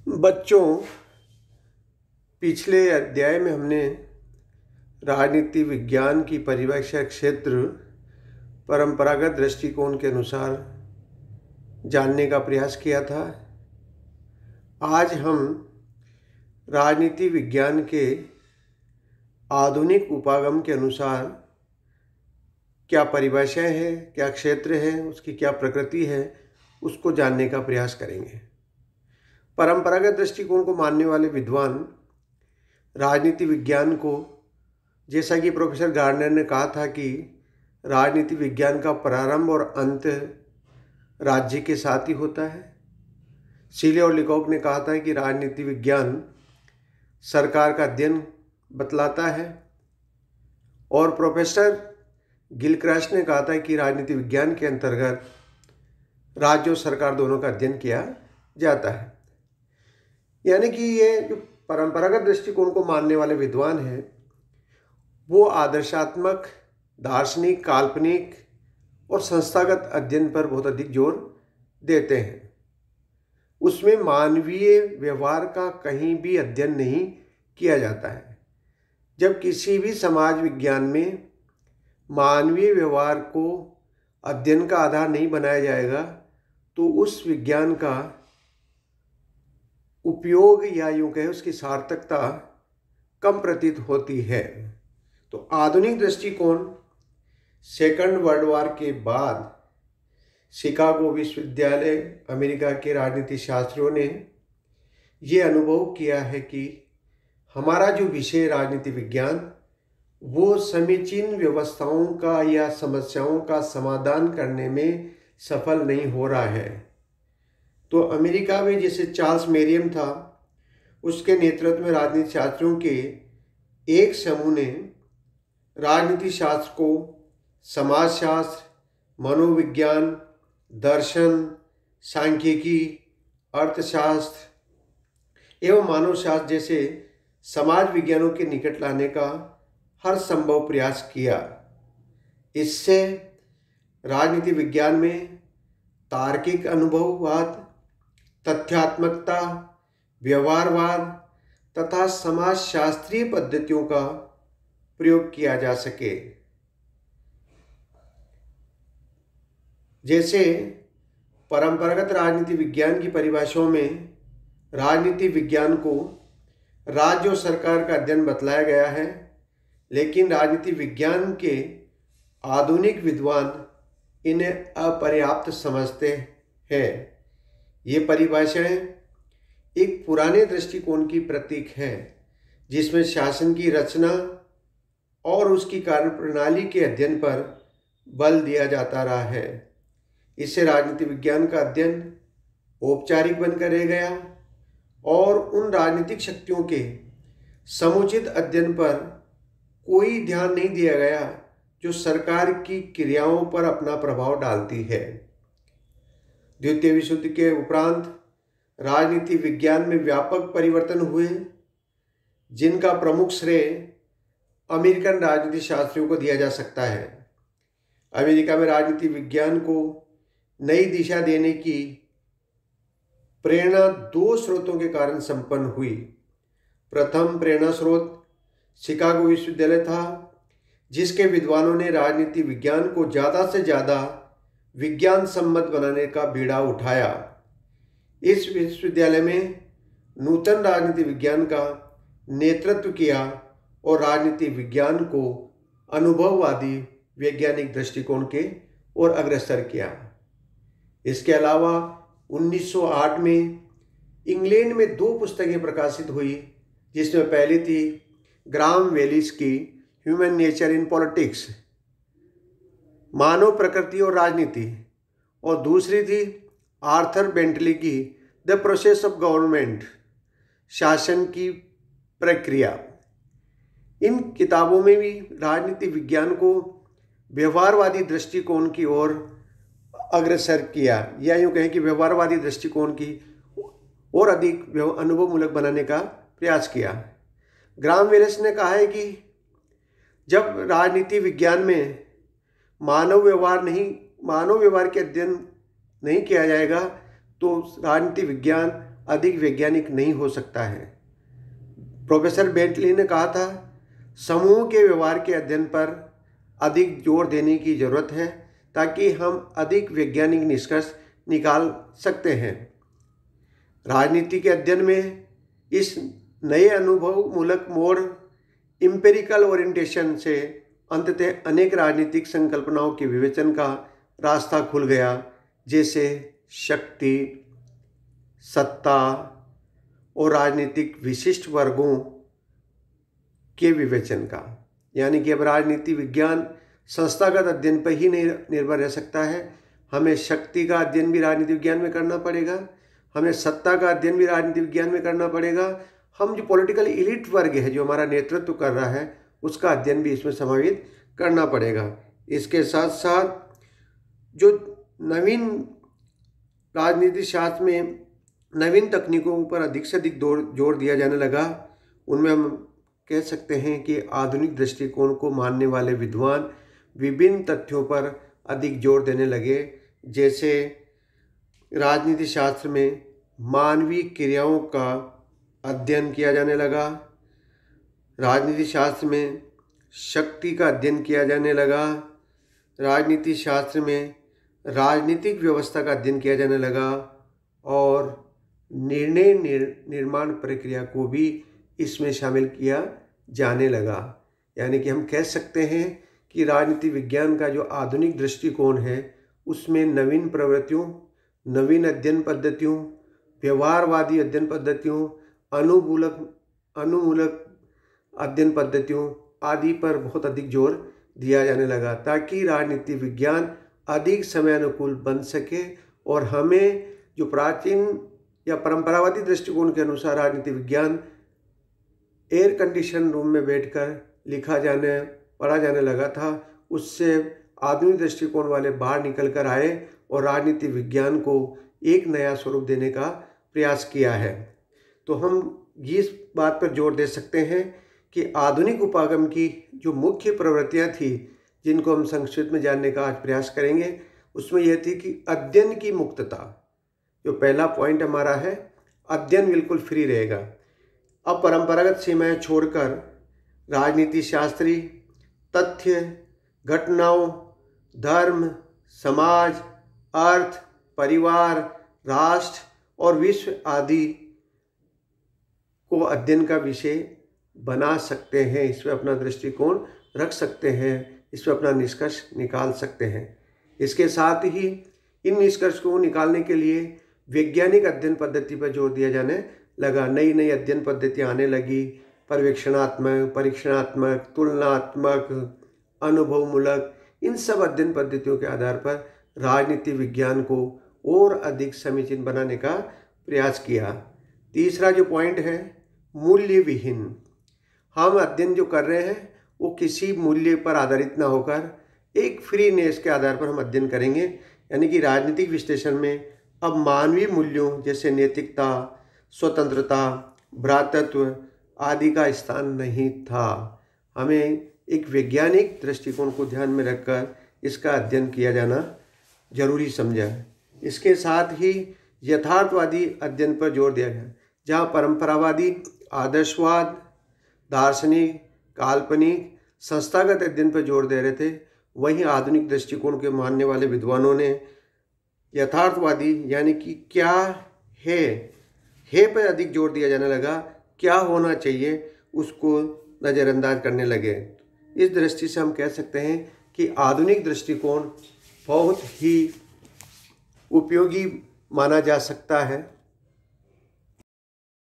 बच्चों, पिछले अध्याय में हमने राजनीति विज्ञान की परिभाषा क्षेत्र परंपरागत दृष्टिकोण के अनुसार जानने का प्रयास किया था। आज हम राजनीति विज्ञान के आधुनिक उपागम के अनुसार क्या परिभाषाएं हैं, क्या क्षेत्र है, उसकी क्या प्रकृति है, उसको जानने का प्रयास करेंगे। परंपरागत दृष्टिकोण को मानने वाले विद्वान राजनीति विज्ञान को, जैसा कि प्रोफेसर गार्डनर ने कहा था कि राजनीति विज्ञान का प्रारंभ और अंत राज्य के साथ ही होता है। सीले और लिकॉक ने कहा था कि राजनीति विज्ञान सरकार का अध्ययन बतलाता है, और प्रोफेसर गिलक्रास्ट ने कहा था कि राजनीति विज्ञान के अंतर्गत राज्य और सरकार दोनों का अध्ययन किया जाता है। यानी कि ये जो परंपरागत दृष्टिकोण को मानने वाले विद्वान हैं वो आदर्शात्मक, दार्शनिक, काल्पनिक और संस्थागत अध्ययन पर बहुत अधिक जोर देते हैं। उसमें मानवीय व्यवहार का कहीं भी अध्ययन नहीं किया जाता है। जब किसी भी समाज विज्ञान में मानवीय व्यवहार को अध्ययन का आधार नहीं बनाया जाएगा तो उस विज्ञान का उपयोग या यूँ कहें उसकी सार्थकता कम प्रतीत होती है। तो आधुनिक दृष्टिकोण सेकंड वर्ल्ड वॉर के बाद शिकागो विश्वविद्यालय, अमेरिका के राजनीति शास्त्रियों ने ये अनुभव किया है कि हमारा जो विषय राजनीति विज्ञान वो समीचीन व्यवस्थाओं का या समस्याओं का समाधान करने में सफल नहीं हो रहा है। तो अमेरिका में जैसे चार्ल्स मेरियम था, उसके नेतृत्व में राजनीति शास्त्रियों के एक समूह ने राजनीति शास्त्र को समाजशास्त्र, मनोविज्ञान, दर्शन, सांख्यिकी, अर्थशास्त्र एवं मानवशास्त्र जैसे समाज विज्ञानों के निकट लाने का हर संभव प्रयास किया। इससे राजनीति विज्ञान में तार्किक अनुभववाद, तथ्यात्मकता, व्यवहारवाद तथा समाजशास्त्रीय पद्धतियों का प्रयोग किया जा सके। जैसे परंपरागत राजनीति विज्ञान की परिभाषाओं में राजनीति विज्ञान को राज्य और सरकार का अध्ययन बतलाया गया है, लेकिन राजनीति विज्ञान के आधुनिक विद्वान इन्हें अपर्याप्त समझते हैं। ये परिभाषाएं एक पुराने दृष्टिकोण की प्रतीक है जिसमें शासन की रचना और उसकी कार्य प्रणाली के अध्ययन पर बल दिया जाता रहा है। इससे राजनीति विज्ञान का अध्ययन औपचारिक बनकर रह गया और उन राजनीतिक शक्तियों के समुचित अध्ययन पर कोई ध्यान नहीं दिया गया जो सरकार की क्रियाओं पर अपना प्रभाव डालती है। द्वितीय विश्व युद्ध के उपरांत राजनीति विज्ञान में व्यापक परिवर्तन हुए, जिनका प्रमुख श्रेय अमेरिकन राजनीति शास्त्रियों को दिया जा सकता है। अमेरिका में राजनीति विज्ञान को नई दिशा देने की प्रेरणा दो स्रोतों के कारण संपन्न हुई। प्रथम प्रेरणा स्रोत शिकागो विश्वविद्यालय था, जिसके विद्वानों ने राजनीति विज्ञान को ज़्यादा से ज़्यादा विज्ञान सम्मत बनाने का बीड़ा उठाया। इस विश्वविद्यालय में नूतन राजनीति विज्ञान का नेतृत्व किया और राजनीति विज्ञान को अनुभववादी वैज्ञानिक दृष्टिकोण के ओर अग्रसर किया। इसके अलावा 1908 में इंग्लैंड में दो पुस्तकें प्रकाशित हुई, जिसमें पहली थी ग्राहम वेलिस की ह्यूमन नेचर इन पॉलिटिक्स, मानव प्रकृति और राजनीति, और दूसरी थी आर्थर बेंटली की द प्रोसेस ऑफ गवर्नमेंट, शासन की प्रक्रिया। इन किताबों में भी राजनीति विज्ञान को व्यवहारवादी दृष्टिकोण की ओर अग्रसर किया, या यूँ कहें कि व्यवहारवादी दृष्टिकोण की और अधिक अनुभवमूलक बनाने का प्रयास किया। ग्राहम वेलिस ने कहा है कि जब राजनीति विज्ञान में मानव व्यवहार के अध्ययन नहीं किया जाएगा तो राजनीति विज्ञान अधिक वैज्ञानिक नहीं हो सकता है। प्रोफेसर बेंटली ने कहा था, समूह के व्यवहार के अध्ययन पर अधिक जोर देने की जरूरत है ताकि हम अधिक वैज्ञानिक निष्कर्ष निकाल सकते हैं। राजनीति के अध्ययन में इस नए अनुभवमूलक मोड़ इम्पेरिकल ओरिएंटेशन से अंततः अनेक राजनीतिक संकल्पनाओं के विवेचन का रास्ता खुल गया, जैसे शक्ति, सत्ता और राजनीतिक विशिष्ट वर्गों के विवेचन का। यानी कि अब राजनीति विज्ञान संस्थागत अध्ययन पर ही नहीं निर्भर रह सकता है, हमें शक्ति का अध्ययन भी राजनीति विज्ञान में करना पड़ेगा, हमें सत्ता का अध्ययन भी राजनीति विज्ञान में करना पड़ेगा, हम जो पॉलिटिकल एलिट वर्ग है जो हमारा नेतृत्व कर रहा है उसका अध्ययन भी इसमें समावित करना पड़ेगा। इसके साथ साथ जो नवीन राजनीति शास्त्र में नवीन तकनीकों पर अधिक से अधिक जोर दिया जाने लगा, उनमें हम कह सकते हैं कि आधुनिक दृष्टिकोण को मानने वाले विद्वान विभिन्न तथ्यों पर अधिक जोर देने लगे, जैसे राजनीति शास्त्र में मानवीय क्रियाओं का अध्ययन किया जाने लगा, राजनीति शास्त्र में शक्ति का अध्ययन किया जाने लगा, राजनीति शास्त्र में राजनीतिक व्यवस्था का अध्ययन किया जाने लगा और निर्णय निर्माण प्रक्रिया को भी इसमें शामिल किया जाने लगा। यानी कि हम कह सकते हैं कि राजनीति विज्ञान का जो आधुनिक दृष्टिकोण है उसमें नवीन प्रवृत्तियों, नवीन अध्ययन पद्धतियों, व्यवहारवादी अध्ययन पद्धतियों, अनुमूलक अध्ययन पद्धतियों आदि पर बहुत अधिक जोर दिया जाने लगा, ताकि राजनीति विज्ञान अधिक समय अनुकूल बन सके और हमें जो प्राचीन या परंपरावादी दृष्टिकोण के अनुसार राजनीति विज्ञान एयर कंडीशन रूम में बैठकर पढ़ा जाने लगा था, उससे आधुनिक दृष्टिकोण वाले बाहर निकल कर आए और राजनीति विज्ञान को एक नया स्वरूप देने का प्रयास किया है। तो हम इस बात पर जोर दे सकते हैं कि आधुनिक उपागम की जो मुख्य प्रवृत्तियां थी जिनको हम संक्षिप्त में जानने का आज प्रयास करेंगे, उसमें यह थी कि अध्ययन की मुक्तता। जो पहला पॉइंट हमारा है, अध्ययन बिल्कुल फ्री रहेगा। अब परंपरागत सीमाएं छोड़कर राजनीति शास्त्री तथ्य, घटनाओं, धर्म, समाज, अर्थ, परिवार, राष्ट्र और विश्व आदि को अध्ययन का विषय बना सकते हैं, इसमें अपना दृष्टिकोण रख सकते हैं, इसमें अपना निष्कर्ष निकाल सकते हैं। इसके साथ ही इन निष्कर्ष को निकालने के लिए वैज्ञानिक अध्ययन पद्धति पर जोर दिया जाने लगा। नई नई अध्ययन पद्धतियाँ आने लगी, पर्यवेक्षणात्मक, परीक्षणात्मक, तुलनात्मक, अनुभवमूलक, इन सब अध्ययन पद्धतियों के आधार पर राजनीति विज्ञान को और अधिक समीचीन बनाने का प्रयास किया। तीसरा जो पॉइंट है, मूल्य विहीन। हम अध्ययन जो कर रहे हैं वो किसी मूल्य पर आधारित ना होकर एक फ्रीनेस के आधार पर हम अध्ययन करेंगे। यानी कि राजनीतिक विश्लेषण में अब मानवीय मूल्यों जैसे नैतिकता, स्वतंत्रता, भ्रातृत्व आदि का स्थान नहीं था। हमें एक वैज्ञानिक दृष्टिकोण को ध्यान में रखकर इसका अध्ययन किया जाना जरूरी समझा। इसके साथ ही यथार्थवादी अध्ययन पर जोर दिया गया, जहाँ परंपरावादी, आदर्शवाद, दार्शनिक, काल्पनिक, संस्थागत अध्ययन पर जोर दे रहे थे, वहीं आधुनिक दृष्टिकोण के मानने वाले विद्वानों ने यथार्थवादी यानी कि क्या है पर अधिक जोर दिया जाने लगा। क्या होना चाहिए उसको नज़रअंदाज करने लगे। इस दृष्टि से हम कह सकते हैं कि आधुनिक दृष्टिकोण बहुत ही उपयोगी माना जा सकता है।